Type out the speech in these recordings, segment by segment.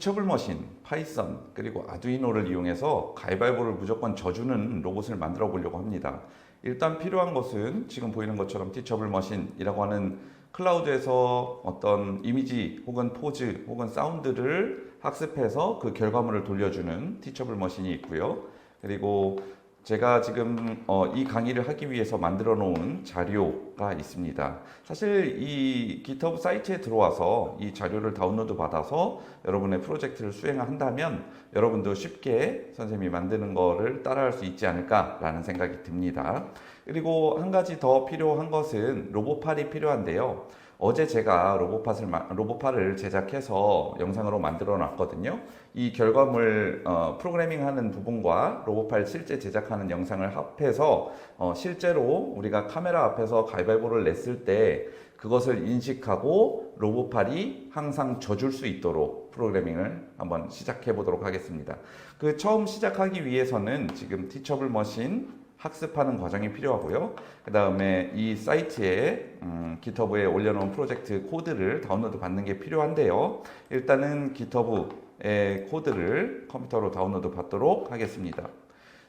티처블 머신, 파이썬, 그리고 아두이노를 이용해서 가위바위보를 무조건 져주는 로봇을 만들어 보려고 합니다. 일단 필요한 것은 지금 보이는 것처럼 티처블 머신이라고 하는 클라우드에서 어떤 이미지 혹은 포즈 혹은 사운드를 학습해서 그 결과물을 돌려주는 티처블 머신이 있고요. 그리고 제가 지금 이 강의를 하기 위해서 만들어 놓은 자료가 있습니다. 사실 이 GitHub 사이트에 들어와서 이 자료를 다운로드 받아서 여러분의 프로젝트를 수행한다면 여러분도 쉽게 선생님이 만드는 거를 따라할 수 있지 않을까라는 생각이 듭니다. 그리고 한 가지 더 필요한 것은 로봇팔이 필요한데요. 어제 제가 로봇팔을 제작해서 영상으로 만들어 놨거든요. 이 결과물 프로그래밍 하는 부분과 로봇팔 실제 제작하는 영상을 합해서 실제로 우리가 카메라 앞에서 가위바위보를 냈을 때 그것을 인식하고 로봇팔이 항상 져줄 수 있도록 프로그래밍을 한번 시작해 보도록 하겠습니다. 그 처음 시작하기 위해서는 지금 티처블 머신 학습하는 과정이 필요하고요. 그 다음에 이 사이트에 GitHub에 올려놓은 프로젝트 코드를 다운로드 받는 게 필요한데요. 일단은 GitHub의 코드를 컴퓨터로 다운로드 받도록 하겠습니다.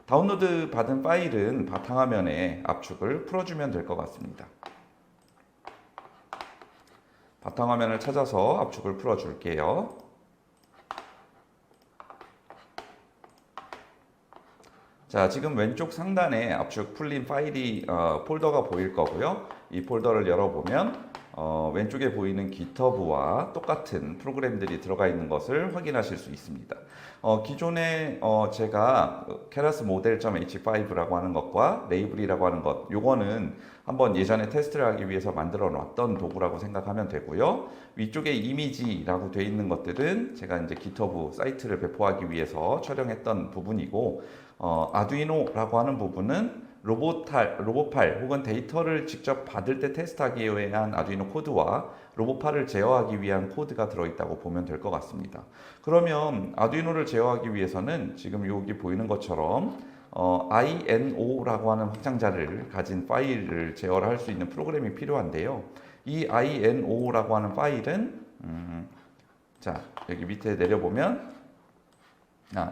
다운로드 받은 파일은 바탕화면에 압축을 풀어주면 될 것 같습니다. 바탕화면을 찾아서 압축을 풀어줄게요. 자, 지금 왼쪽 상단에 압축 풀린 파일이 폴더가 보일 거고요. 이 폴더를 열어보면 왼쪽에 보이는 GitHub와 똑같은 프로그램들이 들어가 있는 것을 확인하실 수 있습니다. 기존에 제가 keras model.h5라고 하는 것과 레이블이라고 하는 것, 요거는 한번 예전에 테스트를 하기 위해서 만들어 놨던 도구라고 생각하면 되고요. 위쪽에 이미지라고 되어 있는 것들은 제가 이제 GitHub 사이트를 배포하기 위해서 촬영했던 부분이고, 아두이노라고 하는 부분은 로봇팔 혹은 데이터를 직접 받을 때 테스트하기 위한 아두이노 코드와 로봇팔을 제어하기 위한 코드가 들어있다고 보면 될 것 같습니다. 그러면 아두이노를 제어하기 위해서는 지금 여기 보이는 것처럼 INO라고 하는 확장자를 가진 파일을 제어를 할 수 있는 프로그램이 필요한데요. 이 INO라고 하는 파일은 자, 여기 밑에 내려보면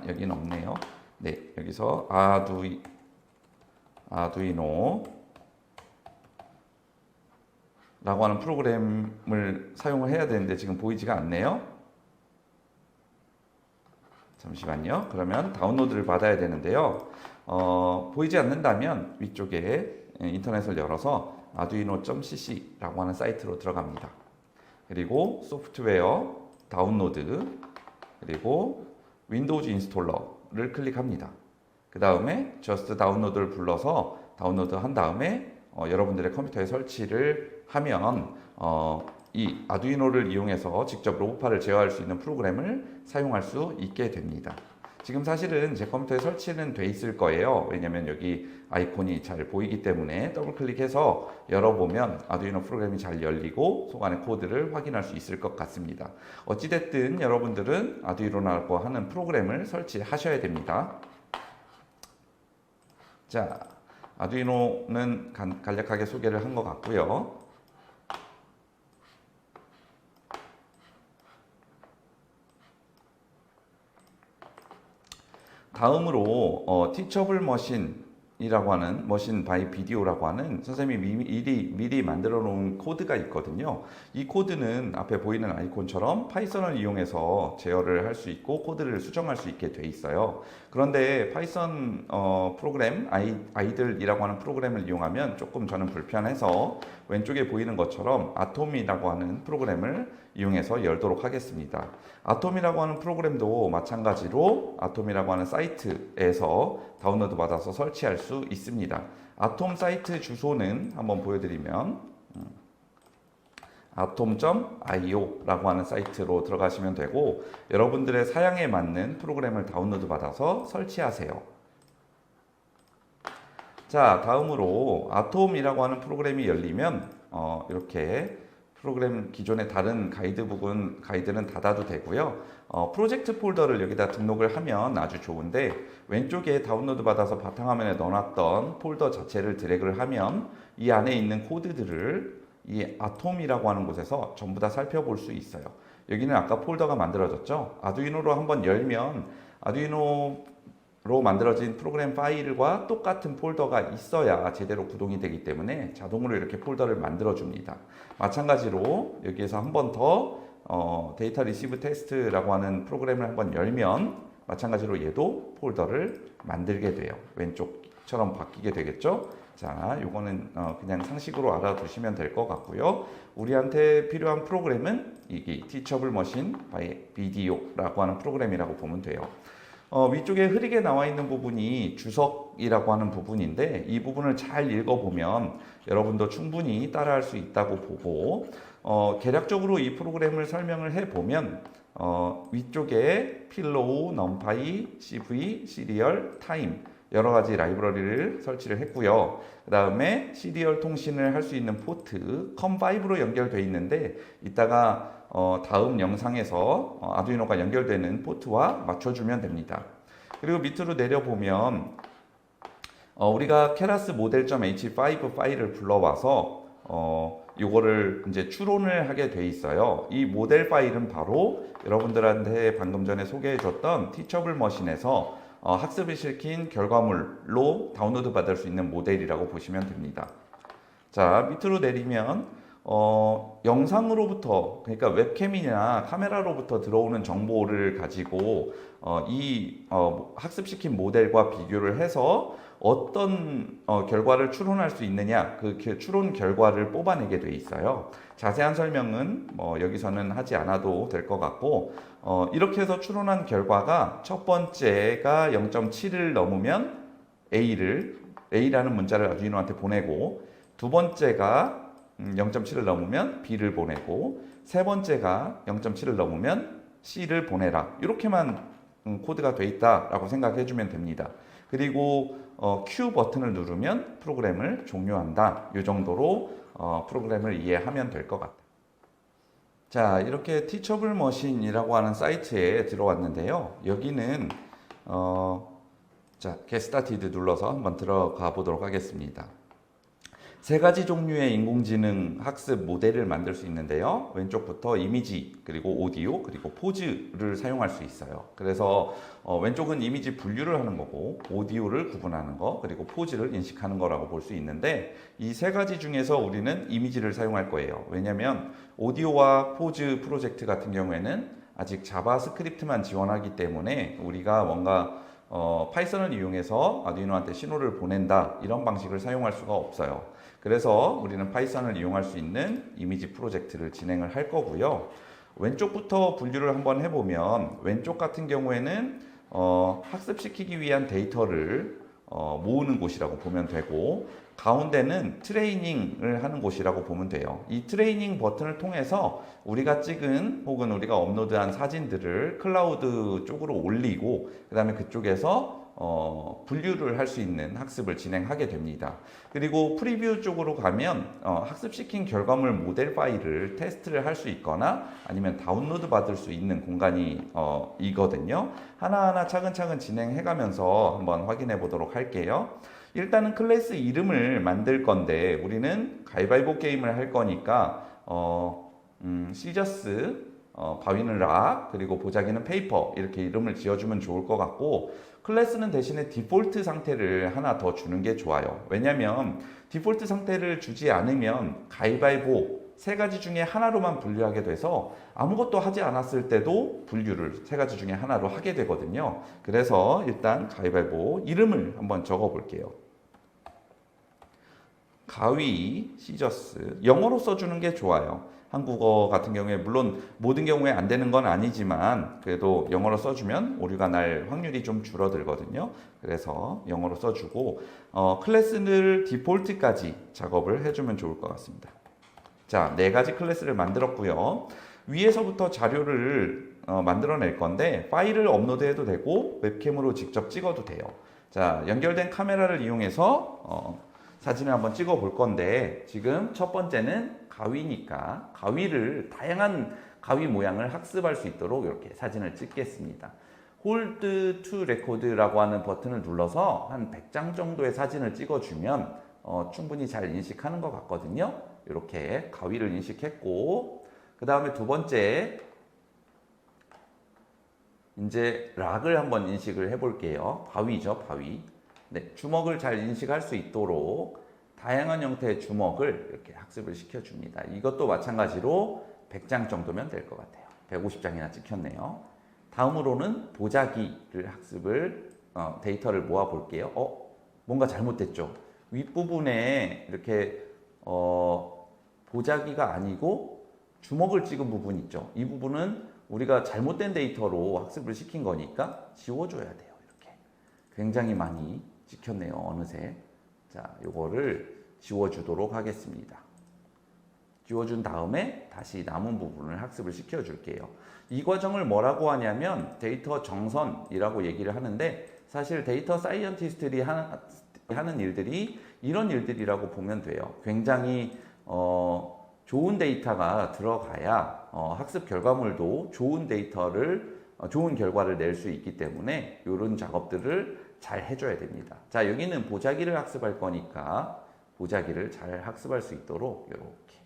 여기는 없네요. 네, 여기서 아두이노 라고 하는 프로그램을 사용을 해야 되는데 지금 보이지가 않네요. 잠시만요. 그러면 다운로드를 받아야 되는데요. 보이지 않는다면 위쪽에 인터넷을 열어서 arduino.cc라고 하는 사이트로 들어갑니다. 그리고 소프트웨어 다운로드, 그리고 윈도우즈 인스톨러를 클릭합니다. 그 다음에 just 다운로드를 불러서 다운로드 한 다음에 여러분들의 컴퓨터에 설치를 하면 이 아두이노를 이용해서 직접 로봇팔을 제어할 수 있는 프로그램을 사용할 수 있게 됩니다. 지금 사실은 제 컴퓨터에 설치는 돼 있을 거예요. 왜냐면 여기 아이콘이 잘 보이기 때문에 더블 클릭해서 열어보면 아두이노 프로그램이 잘 열리고 속 안에 코드를 확인할 수 있을 것 같습니다. 어찌됐든 여러분들은 아두이노라고 하는 프로그램을 설치하셔야 됩니다. 자, 아두이노는 간략하게 소개를 한 것 같고요. 다음으로 티처블 머신이라고 하는 머신 바이 비디오라고 하는 선생님이 미리 만들어 놓은 코드가 있거든요. 이 코드는 앞에 보이는 아이콘처럼 파이썬을 이용해서 제어를 할 수 있고 코드를 수정할 수 있게 돼 있어요. 그런데 파이썬 프로그램 아이들이라고 하는 프로그램을 이용하면 조금 저는 불편해서 왼쪽에 보이는 것처럼 아톰이라고 하는 프로그램을 이용해서 열도록 하겠습니다. 아톰이라고 하는 프로그램도 마찬가지로 아톰이라고 하는 사이트에서 다운로드 받아서 설치할 수 있습니다. 아톰 사이트 주소는 한번 보여드리면 atom.io라고 하는 사이트로 들어가시면 되고 여러분들의 사양에 맞는 프로그램을 다운로드 받아서 설치하세요. 자, 다음으로 아톰이라고 하는 프로그램이 열리면 이렇게 프로그램 기존의 다른 가이드는 닫아도 되고요. 프로젝트 폴더를 여기다 등록을 하면 아주 좋은데 왼쪽에 다운로드 받아서 바탕화면에 넣어놨던 폴더 자체를 드래그를 하면 이 안에 있는 코드들을 이 아톰이라고 하는 곳에서 전부 다 살펴볼 수 있어요. 여기는 아까 폴더가 만들어졌죠. 아두이노로 한번 열면 아두이노로 만들어진 프로그램 파일과 똑같은 폴더가 있어야 제대로 구동이 되기 때문에 자동으로 이렇게 폴더를 만들어 줍니다. 마찬가지로 여기에서 한 번 더 데이터 리시브 테스트라고 하는 프로그램을 한번 열면 마찬가지로 얘도 폴더를 만들게 돼요. 왼쪽처럼 바뀌게 되겠죠. 자, 요거는 그냥 상식으로 알아두시면 될 것 같고요. 우리한테 필요한 프로그램은 이게 Teachable Machine by Video라고 하는 프로그램이라고 보면 돼요. 위쪽에 흐리게 나와 있는 부분이 주석이라고 하는 부분인데 이 부분을 잘 읽어보면 여러분도 충분히 따라할 수 있다고 보고 개략적으로 이 프로그램을 설명을 해보면 위쪽에 필로우, 넘파이, CV, 시리얼, 타임 여러 가지 라이브러리를 설치를 했고요. 그 다음에 시리얼 통신을 할 수 있는 포트 컴5로 연결되어 있는데 이따가 다음 영상에서 아두이노가 연결되는 포트와 맞춰주면 됩니다. 그리고 밑으로 내려보면 우리가 keras model.h5 파일을 불러와서 이거를 이제 추론을 하게 돼 있어요. 이 모델 파일은 바로 여러분들한테 방금 전에 소개해줬던 Teachable Machine에서 학습이 실킨 결과물로 다운로드 받을 수 있는 모델이라고 보시면 됩니다. 자, 밑으로 내리면 영상으로부터 그러니까 웹캠이나 카메라로부터 들어오는 정보를 가지고 이 학습시킨 모델과 비교를 해서 어떤 결과를 추론할 수 있느냐 그 추론 결과를 뽑아내게 돼 있어요. 자세한 설명은 여기서는 하지 않아도 될 것 같고 이렇게 해서 추론한 결과가 첫 번째가 0.7을 넘으면 A라는 문자를 아두이노한테 보내고 두 번째가 0.7을 넘으면 B를 보내고 세 번째가 0.7을 넘으면 C를 보내라. 이렇게만 코드가 돼 있다라고 생각해 주면 됩니다. 그리고 Q 버튼을 누르면 프로그램을 종료한다. 이 정도로 프로그램을 이해하면 될 것 같아요. 자, 이렇게 Teachable Machine이라고 하는 사이트에 들어왔는데요. 여기는 자, Get Started 눌러서 한번 들어가 보도록 하겠습니다. 세 가지 종류의 인공지능 학습 모델을 만들 수 있는데요. 왼쪽부터 이미지, 그리고 오디오, 그리고 포즈를 사용할 수 있어요. 그래서 왼쪽은 이미지 분류를 하는 거고 오디오를 구분하는 거, 그리고 포즈를 인식하는 거라고 볼 수 있는데 이 세 가지 중에서 우리는 이미지를 사용할 거예요. 왜냐하면 오디오와 포즈 프로젝트 같은 경우에는 아직 자바스크립트만 지원하기 때문에 우리가 뭔가 파이썬을 이용해서 아두이노한테 신호를 보낸다 이런 방식을 사용할 수가 없어요. 그래서 우리는 파이썬을 이용할 수 있는 이미지 프로젝트를 진행을 할 거고요. 왼쪽부터 분류를 한번 해보면 왼쪽 같은 경우에는 학습시키기 위한 데이터를 모으는 곳이라고 보면 되고 가운데는 트레이닝을 하는 곳이라고 보면 돼요. 이 트레이닝 버튼을 통해서 우리가 찍은 혹은 우리가 업로드한 사진들을 클라우드 쪽으로 올리고 그 다음에 그쪽에서 분류를 할 수 있는 학습을 진행하게 됩니다. 그리고 프리뷰 쪽으로 가면 학습시킨 결과물 모델 파일을 테스트를 할 수 있거나 아니면 다운로드 받을 수 있는 공간이 이거든요. 하나하나 차근차근 진행해 가면서 한번 확인해 보도록 할게요. 일단은 클래스 이름을 만들 건데 우리는 가위바위보 게임을 할 거니까 시저스, 바위는 락, 그리고 보자기는 페이퍼 이렇게 이름을 지어주면 좋을 것 같고 클래스는 대신에 디폴트 상태를 하나 더 주는 게 좋아요. 왜냐하면 디폴트 상태를 주지 않으면 가위바위보 세 가지 중에 하나로만 분류하게 돼서 아무것도 하지 않았을 때도 분류를 세 가지 중에 하나로 하게 되거든요. 그래서 일단 가위바위보 이름을 한번 적어 볼게요. 가위, 시저스 영어로 써주는 게 좋아요. 한국어 같은 경우에 물론 모든 경우에 안 되는 건 아니지만 그래도 영어로 써주면 오류가 날 확률이 좀 줄어들거든요. 그래서 영어로 써주고 클래스를 디폴트까지 작업을 해주면 좋을 것 같습니다. 자, 네 가지 클래스를 만들었고요. 위에서부터 자료를 만들어낼 건데 파일을 업로드해도 되고 웹캠으로 직접 찍어도 돼요. 자, 연결된 카메라를 이용해서 사진을 한번 찍어 볼 건데 지금 첫 번째는 가위니까 가위를 다양한 가위 모양을 학습할 수 있도록 이렇게 사진을 찍겠습니다. 홀드 투 레코드라고 하는 버튼을 눌러서 한 100장 정도의 사진을 찍어주면 충분히 잘 인식하는 것 같거든요. 이렇게 가위를 인식했고 그 다음에 두 번째 이제 락을 한번 인식을 해볼게요. 바위죠, 바위. 네, 주먹을 잘 인식할 수 있도록 다양한 형태의 주먹을 이렇게 학습을 시켜줍니다. 이것도 마찬가지로 100장 정도면 될 것 같아요. 150장이나 찍혔네요. 다음으로는 보자기를 학습을 데이터를 모아 볼게요. 뭔가 잘못됐죠. 윗부분에 이렇게 보자기가 아니고 주먹을 찍은 부분 있죠. 이 부분은 우리가 잘못된 데이터로 학습을 시킨 거니까 지워줘야 돼요. 이렇게 굉장히 많이 찍혔네요. 어느새. 자, 요거를 지워주도록 하겠습니다. 지워준 다음에 다시 남은 부분을 학습을 시켜줄게요. 이 과정을 뭐라고 하냐면 데이터 정선이라고 얘기를 하는데, 사실 데이터 사이언티스트들이 하는 일들이 이런 일들이라고 보면 돼요. 굉장히 좋은 데이터가 들어가야 학습 결과물도 좋은 좋은 결과를 낼 수 있기 때문에 이런 작업들을 잘 해줘야 됩니다. 자, 여기는 보자기를 학습할 거니까 보자기를 잘 학습할 수 있도록 이렇게,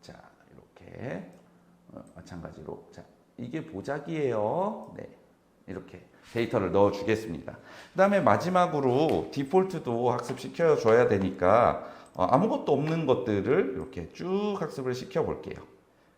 자, 이렇게 마찬가지로, 자, 이게 보자기예요. 네, 이렇게 데이터를 넣어 주겠습니다. 그 다음에 마지막으로 디폴트도 학습시켜 줘야 되니까 아무것도 없는 것들을 이렇게 쭉 학습을 시켜 볼게요.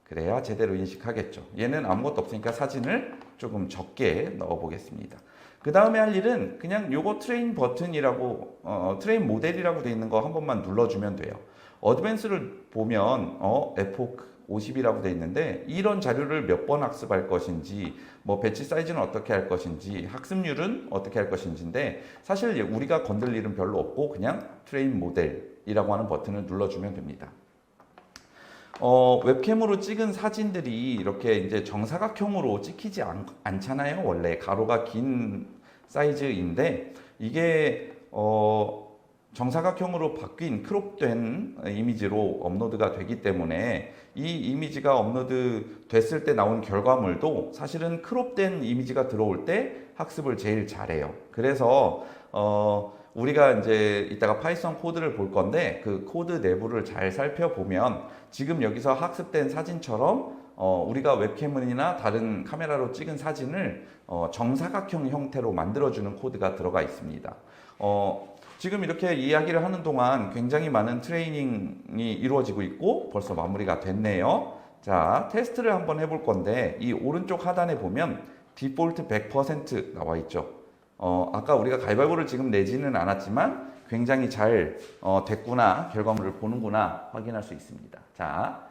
그래야 제대로 인식하겠죠. 얘는 아무것도 없으니까 사진을 조금 적게 넣어 보겠습니다. 그 다음에 할 일은 그냥 요거 트레인 버튼이라고 트레인 모델이라고 되어 있는 거 한 번만 눌러주면 돼요. 어드밴스를 보면 에포크 50이라고 되어 있는데, 이런 자료를 몇 번 학습할 것인지, 뭐 배치 사이즈는 어떻게 할 것인지, 학습률은 어떻게 할 것인지인데, 사실 우리가 건들 일은 별로 없고 그냥 트레인 모델이라고 하는 버튼을 눌러주면 됩니다. 웹캠으로 찍은 사진들이 이렇게 이제 정사각형으로 찍히지 않잖아요. 원래 가로가 긴 사이즈인데, 이게 정사각형으로 바뀐 크롭된 이미지로 업로드가 되기 때문에 이 이미지가 업로드 됐을 때 나온 결과물도 사실은 크롭된 이미지가 들어올 때 학습을 제일 잘해요. 그래서 우리가 이제 이따가 파이썬 코드를 볼 건데, 그 코드 내부를 잘 살펴보면 지금 여기서 학습된 사진처럼 우리가 웹캠이나 다른 카메라로 찍은 사진을 정사각형 형태로 만들어주는 코드가 들어가 있습니다. 지금 이렇게 이야기를 하는 동안 굉장히 많은 트레이닝이 이루어지고 있고 벌써 마무리가 됐네요. 자, 테스트를 한번 해볼 건데, 이 오른쪽 하단에 보면 디폴트 100% 나와 있죠. 아까 우리가 가위바위보를 지금 내지는 않았지만 굉장히 잘 됐구나, 결과물을 보는구나 확인할 수 있습니다. 자,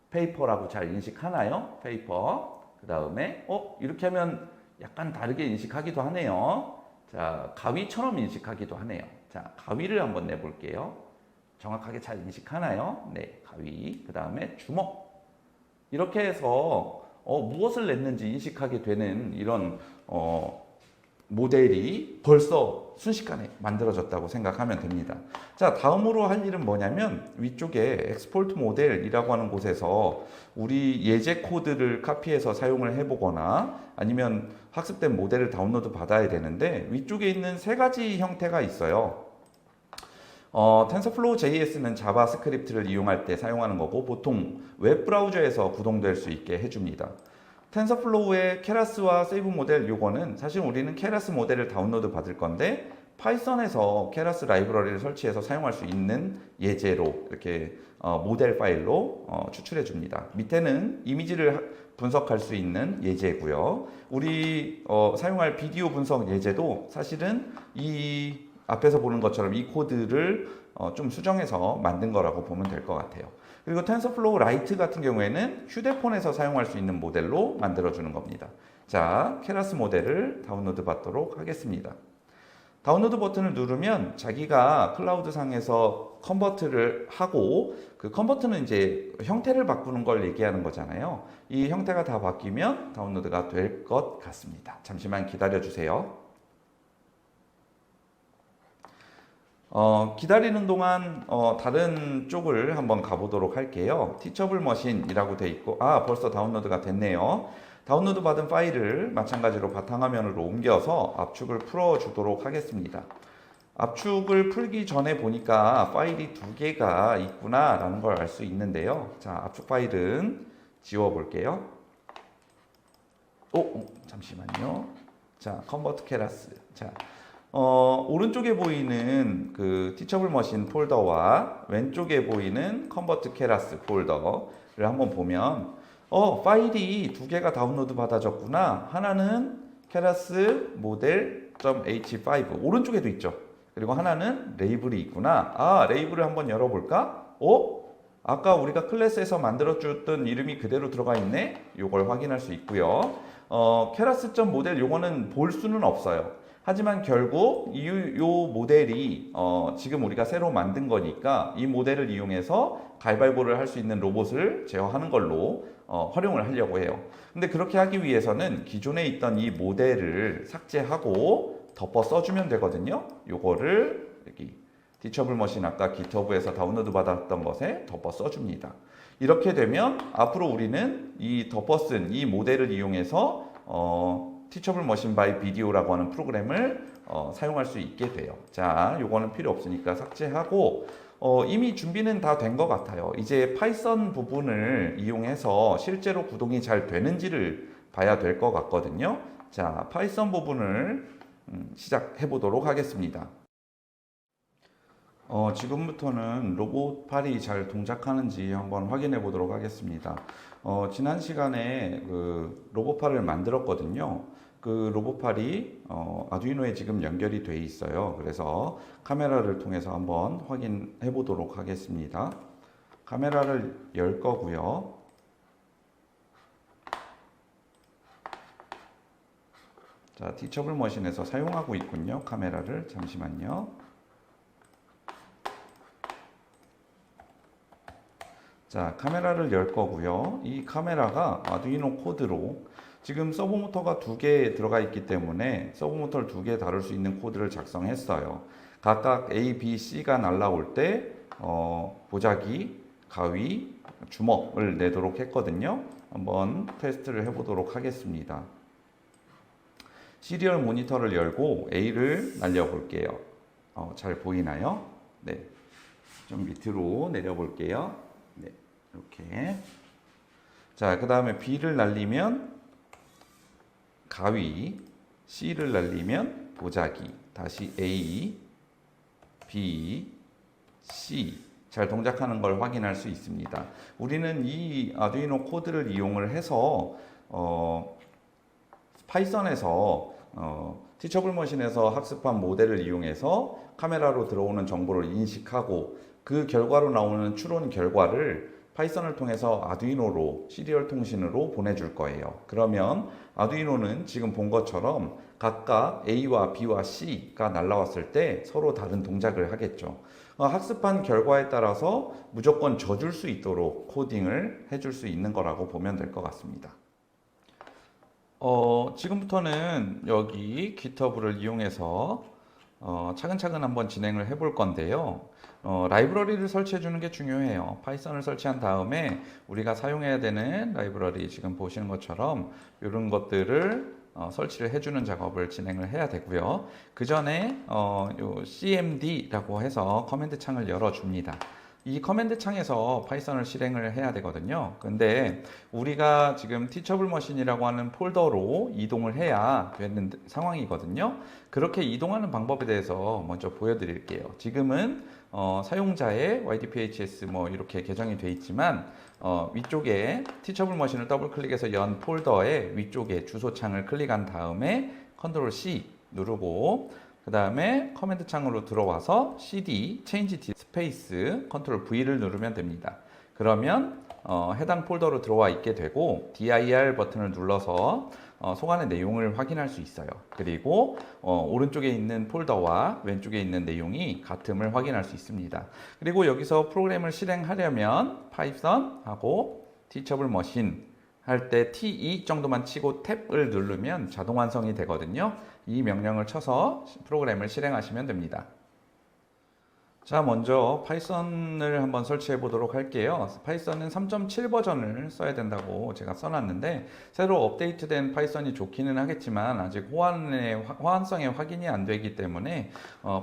페이퍼라고 잘 인식하나요? 페이퍼. 그 다음에 이렇게 하면 약간 다르게 인식하기도 하네요. 자, 가위처럼 인식하기도 하네요. 자, 가위를 한번 내볼게요. 정확하게 잘 인식하나요? 네, 가위. 그 다음에 주먹. 이렇게 해서 무엇을 냈는지 인식하게 되는 이런 모델이 벌써 순식간에 만들어졌다고 생각하면 됩니다. 자, 다음으로 할 일은 뭐냐면 위쪽에 엑스포트 모델이라고 하는 곳에서 우리 예제 코드를 카피해서 사용을 해보거나 아니면 학습된 모델을 다운로드 받아야 되는데, 위쪽에 있는 세 가지 형태가 있어요. 텐서플로우 JS는 자바스크립트를 이용할 때 사용하는 거고, 보통 웹 브라우저에서 구동될 수 있게 해줍니다. 텐서플로우의 케라스와 세이브 모델, 요거는 사실 우리는 케라스 모델을 다운로드 받을 건데 파이썬에서 케라스 라이브러리를 설치해서 사용할 수 있는 예제로 이렇게 모델 파일로 추출해 줍니다. 밑에는 이미지를 분석할 수 있는 예제고요. 우리 사용할 비디오 분석 예제도 사실은 이 앞에서 보는 것처럼 이 코드를 좀 수정해서 만든 거라고 보면 될 것 같아요. 그리고 텐서플로우 라이트 같은 경우에는 휴대폰에서 사용할 수 있는 모델로 만들어주는 겁니다. 자, 케라스 모델을 다운로드 받도록 하겠습니다. 다운로드 버튼을 누르면 자기가 클라우드 상에서 컨버트를 하고, 그 컨버트는 이제 형태를 바꾸는 걸 얘기하는 거잖아요. 이 형태가 다 바뀌면 다운로드가 될 것 같습니다. 잠시만 기다려 주세요. 기다리는 동안 다른 쪽을 한번 가보도록 할게요. 티처블 머신이라고 돼 있고, 벌써 다운로드가 됐네요. 다운로드 받은 파일을 마찬가지로 바탕화면으로 옮겨서 압축을 풀어주도록 하겠습니다. 압축을 풀기 전에 보니까 파일이 두 개가 있구나 라는 걸 알 수 있는데요. 자, 압축 파일은 지워 볼게요. 잠시만요. 자, 컨버트 케라스. 자, 오른쪽에 보이는 그 티처블 머신 폴더와 왼쪽에 보이는 컨버트 케라스 폴더를 한번 보면 파일이 두 개가 다운로드 받아졌구나. 하나는 케라스 모델 .h5 오른쪽에도 있죠. 그리고 하나는 레이블이 있구나. 레이블을 한번 열어볼까? 아까 우리가 클래스에서 만들어줬던 이름이 그대로 들어가 있네. 요걸 확인할 수 있고요. 케라스.모델 요거는 볼 수는 없어요. 하지만 결국 요 모델이 지금 우리가 새로 만든 거니까 이 모델을 이용해서 가위바위보를 할 수 있는 로봇을 제어하는 걸로 활용을 하려고 해요. 근데 그렇게 하기 위해서는 기존에 있던 이 모델을 삭제하고 덮어 써주면 되거든요. 요거를 여기 티처블 머신 아까 기터브에서 다운로드 받았던 것에 덮어 써줍니다. 이렇게 되면 앞으로 우리는 이 덮어 쓴 이 모델을 이용해서 티처블 머신 바이 비디오라고 하는 프로그램을 사용할 수 있게 돼요. 자, 요거는 필요 없으니까 삭제하고 이미 준비는 다 된 것 같아요. 이제 파이썬 부분을 이용해서 실제로 구동이 잘 되는지를 봐야 될 것 같거든요. 자, 파이썬 부분을 시작해 보도록 하겠습니다. 지금부터는 로봇팔이 잘 동작하는지 한번 확인해 보도록 하겠습니다. 지난 시간에 그 로봇팔을 만들었거든요. 그 로봇팔이 아두이노에 지금 연결이 돼 있어요. 그래서 카메라를 통해서 한번 확인해 보도록 하겠습니다. 카메라를 열 거고요. 자, 티처블 머신에서 사용하고 있군요. 카메라를 잠시만요. 자, 카메라를 열 거고요. 이 카메라가 아두이노 코드로 지금 서브 모터가 두 개 들어가 있기 때문에 서브 모터를 두 개 다룰 수 있는 코드를 작성했어요. 각각 A, B, C가 날라올 때 보자기, 가위, 주먹을 내도록 했거든요. 한번 테스트를 해보도록 하겠습니다. 시리얼 모니터를 열고 A를 날려볼게요. 잘 보이나요? 네, 좀 밑으로 내려볼게요. 네, 이렇게. 자, 그 다음에 B를 날리면 가위, C를 날리면 보자기, 다시 A, B, C 잘 동작하는 걸 확인할 수 있습니다. 우리는 이 아두이노 코드를 이용을 해서 파이썬에서 티처블 머신에서 학습한 모델을 이용해서 카메라로 들어오는 정보를 인식하고 그 결과로 나오는 추론 결과를 파이썬을 통해서 아두이노로 시리얼 통신으로 보내줄 거예요. 그러면 아두이노는 지금 본 것처럼 각각 A와 B와 C가 날라왔을 때 서로 다른 동작을 하겠죠. 학습한 결과에 따라서 무조건 져줄 수 있도록 코딩을 해줄 수 있는 거라고 보면 될 것 같습니다. 지금부터는 여기 GitHub를 이용해서 차근차근 한번 진행을 해볼 건데요. 라이브러리를 설치해 주는 게 중요해요. 파이썬을 설치한 다음에 우리가 사용해야 되는 라이브러리 지금 보시는 것처럼 이런 것들을 설치를 해주는 작업을 진행을 해야 되고요. 그 전에 요 cmd라고 해서 커맨드 창을 열어줍니다. 이 커맨드 창에서 파이썬을 실행을 해야 되거든요. 근데 우리가 지금 티처블 머신이라고 하는 폴더로 이동을 해야 되는 상황이거든요. 그렇게 이동하는 방법에 대해서 먼저 보여드릴게요. 지금은 사용자의 YDPHS 뭐 이렇게 계정이 되어 있지만 위쪽에 티처블 머신을 더블 클릭해서 연 폴더의 위쪽에 주소창을 클릭한 다음에 컨트롤 C 누르고 그 다음에 커맨드 창으로 들어와서 cd change space 컨트롤 V를 누르면 됩니다. 그러면 해당 폴더로 들어와 있게 되고 dir 버튼을 눌러서 소관의 내용을 확인할 수 있어요. 그리고 오른쪽에 있는 폴더와 왼쪽에 있는 내용이 같음을 확인할 수 있습니다. 그리고 여기서 프로그램을 실행하려면 파이썬 하고 티처블 머신 할 때 T2 정도만 치고 탭을 누르면 자동 완성이 되거든요. 이 명령을 쳐서 프로그램을 실행하시면 됩니다. 자, 먼저 파이썬을 한번 설치해 보도록 할게요. 파이썬은 3.7 버전을 써야 된다고 제가 써놨는데 새로 업데이트된 파이썬이 좋기는 하겠지만 아직 호환성의 확인이 안 되기 때문에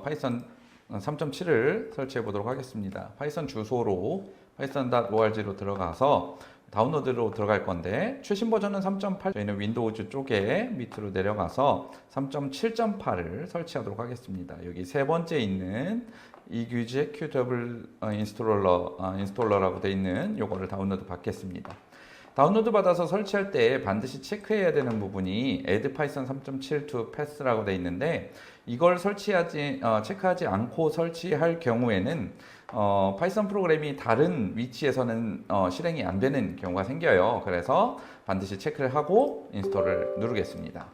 파이썬 3.7을 설치해 보도록 하겠습니다. 파이썬 주소로 python.org로 들어가서 다운로드로 들어갈 건데 최신 버전은 3.8, 저희는 윈도우즈 쪽에 밑으로 내려가서 3.7.8을 설치하도록 하겠습니다. 여기 세 번째 있는 EQG의 QW 인스톨러라고 되어 있는 요거를 다운로드 받겠습니다. 다운로드 받아서 설치할 때 반드시 체크해야 되는 부분이 add python 3.7 to pass라고 되어 있는데, 이걸 체크하지 않고 설치할 경우에는 파이썬 프로그램이 다른 위치에서는 실행이 안 되는 경우가 생겨요. 그래서 반드시 체크를 하고 인스톨을 누르겠습니다.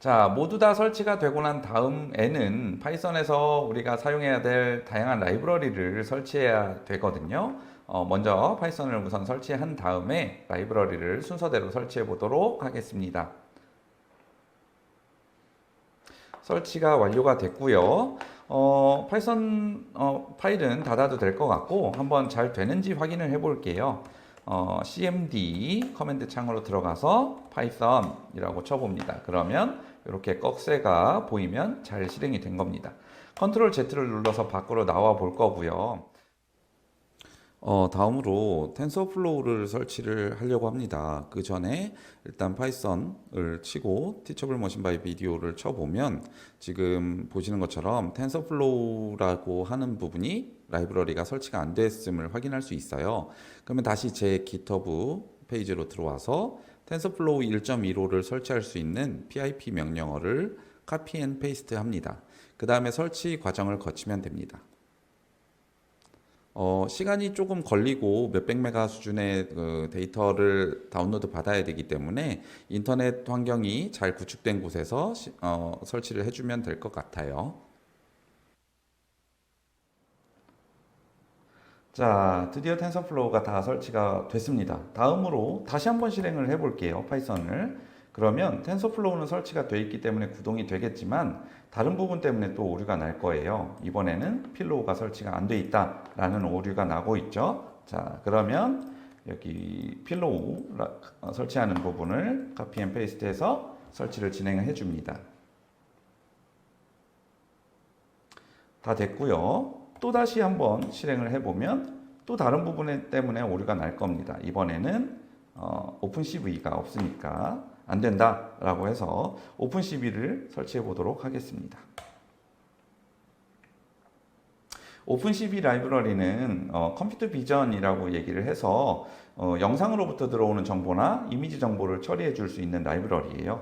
자, 모두 다 설치가 되고 난 다음에는 파이썬에서 우리가 사용해야 될 다양한 라이브러리를 설치해야 되거든요. 먼저 파이썬을 우선 설치한 다음에 라이브러리를 순서대로 설치해 보도록 하겠습니다. 설치가 완료가 됐고요. 파이썬 파일은 닫아도 될 것 같고 한번 잘 되는지 확인을 해 볼게요. cmd 커맨드 창으로 들어가서 파이썬이라고 쳐봅니다. 그러면 이렇게 꺽쇠가 보이면 잘 실행이 된 겁니다. 컨트롤 Z를 눌러서 밖으로 나와 볼 거고요. 다음으로 텐서플로우를 설치를 하려고 합니다. 그 전에 일단 파이썬을 치고 티처블 머신 바이 비디오를 쳐보면 지금 보시는 것처럼 텐서플로우라고 하는 부분이 라이브러리가 설치가 안 됐음을 확인할 수 있어요. 그러면 다시 제 GitHub 페이지로 들어와서 텐서플로우 1.15를 설치할 수 있는 pip 명령어를 카피 앤 페이스트 합니다. 그 다음에 설치 과정을 거치면 됩니다. 시간이 조금 걸리고 몇백 메가 수준의 데이터를 다운로드 받아야 되기 때문에 인터넷 환경이 잘 구축된 곳에서 설치를 해주면 될 것 같아요. 자, 드디어 텐서플로우가 다 설치가 됐습니다. 다음으로 다시 한번 실행을 해 볼게요. 파이썬을. 그러면 텐서플로우는 설치가 되어 있기 때문에 구동이 되겠지만 다른 부분 때문에 또 오류가 날 거예요. 이번에는 필로우가 설치가 안 돼 있다라는 오류가 나고 있죠. 자, 그러면 여기 필로우 설치하는 부분을 카피 앤 페이스트해서 설치를 진행을 해 줍니다. 다 됐고요. 또 다시 한번 실행을 해보면 또 다른 부분 때문에 오류가 날 겁니다. 이번에는 오픈CV가 없으니까 안 된다라고 해서 오픈CV를 설치해 보도록 하겠습니다. 오픈CV 라이브러리는 컴퓨터 비전이라고 얘기를 해서 영상으로부터 들어오는 정보나 이미지 정보를 처리해 줄 수 있는 라이브러리예요.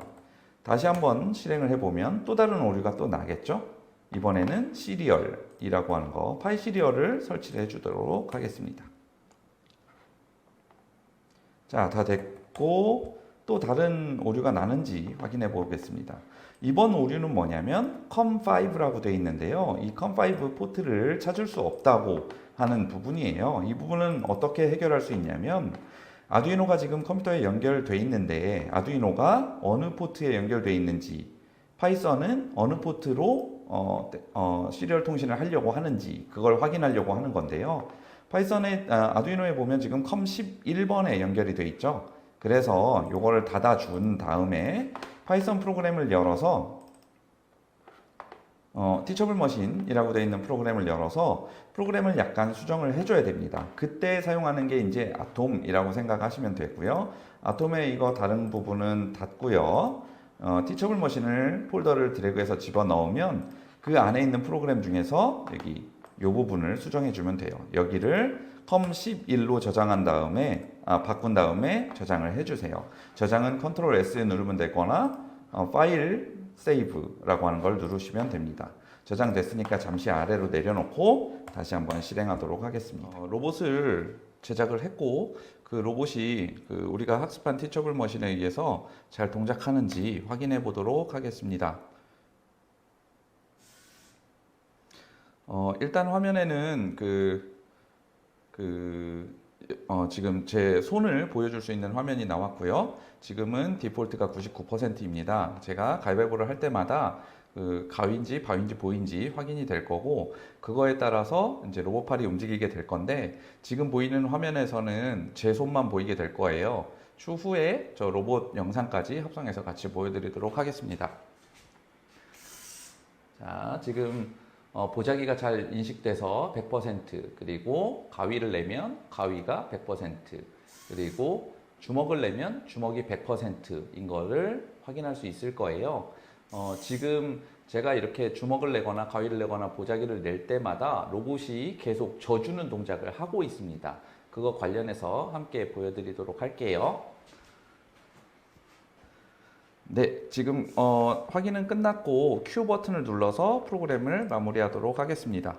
다시 한번 실행을 해보면 또 다른 오류가 또 나겠죠? 이번에는 시리얼이라고 하는 거, 파이 시리얼을 설치를 해주도록 하겠습니다. 자, 다 됐고 또 다른 오류가 나는지 확인해 보겠습니다. 이번 오류는 뭐냐면 com5라고 되어 있는데요. 이 com5 포트를 찾을 수 없다고 하는 부분이에요. 이 부분은 어떻게 해결할 수 있냐면 아두이노가 지금 컴퓨터에 연결되어 있는데 아두이노가 어느 포트에 연결되어 있는지, 파이썬은 어느 포트로 시리얼 통신을 하려고 하는지 그걸 확인하려고 하는 건데요. 파이썬의 아두이노에 보면 지금 com11번에 연결이 되어 있죠. 그래서 이거를 닫아준 다음에 파이썬 프로그램을 열어서 티처블 머신이라고 되어 있는 프로그램을 열어서 프로그램을 약간 수정을 해줘야 됩니다. 그때 사용하는 게 이제 아톰이라고 생각하시면 되고요. 아톰의 이거 다른 부분은 닫고요. 티처블 머신을 폴더를 드래그해서 집어넣으면 그 안에 있는 프로그램 중에서 여기 이 부분을 수정해 주면 돼요. 여기를 com11로 저장한 다음에 바꾼 다음에 저장을 해주세요. 저장은 컨트롤 S 누르면 되거나 파일 세이브라고 하는 걸 누르시면 됩니다. 저장됐으니까 잠시 아래로 내려놓고 다시 한번 실행하도록 하겠습니다. 로봇을 제작을 했고 그 로봇이 우리가 학습한 티처블 머신에 의해서 잘 동작하는지 확인해 보도록 하겠습니다. 일단 화면에는 지금 제 손을 보여줄 수 있는 화면이 나왔고요. 지금은 디폴트가 99%입니다. 제가 가위바위보를 할 때마다 가위인지 바위인지 보인지 확인이 될 거고, 그거에 따라서 이제 로봇팔이 움직이게 될 건데, 지금 보이는 화면에서는 제 손만 보이게 될 거예요. 추후에 저 로봇 영상까지 합성해서 같이 보여드리도록 하겠습니다. 자, 지금 보자기가 잘 인식돼서 100%, 그리고 가위를 내면 가위가 100%, 그리고 주먹을 내면 주먹이 100%인 거를 확인할 수 있을 거예요. 지금 제가 이렇게 주먹을 내거나 가위를 내거나 보자기를 낼 때마다 로봇이 계속 져주는 동작을 하고 있습니다. 그거 관련해서 함께 보여드리도록 할게요. 네, 지금 확인은 끝났고 Q 버튼을 눌러서 프로그램을 마무리하도록 하겠습니다.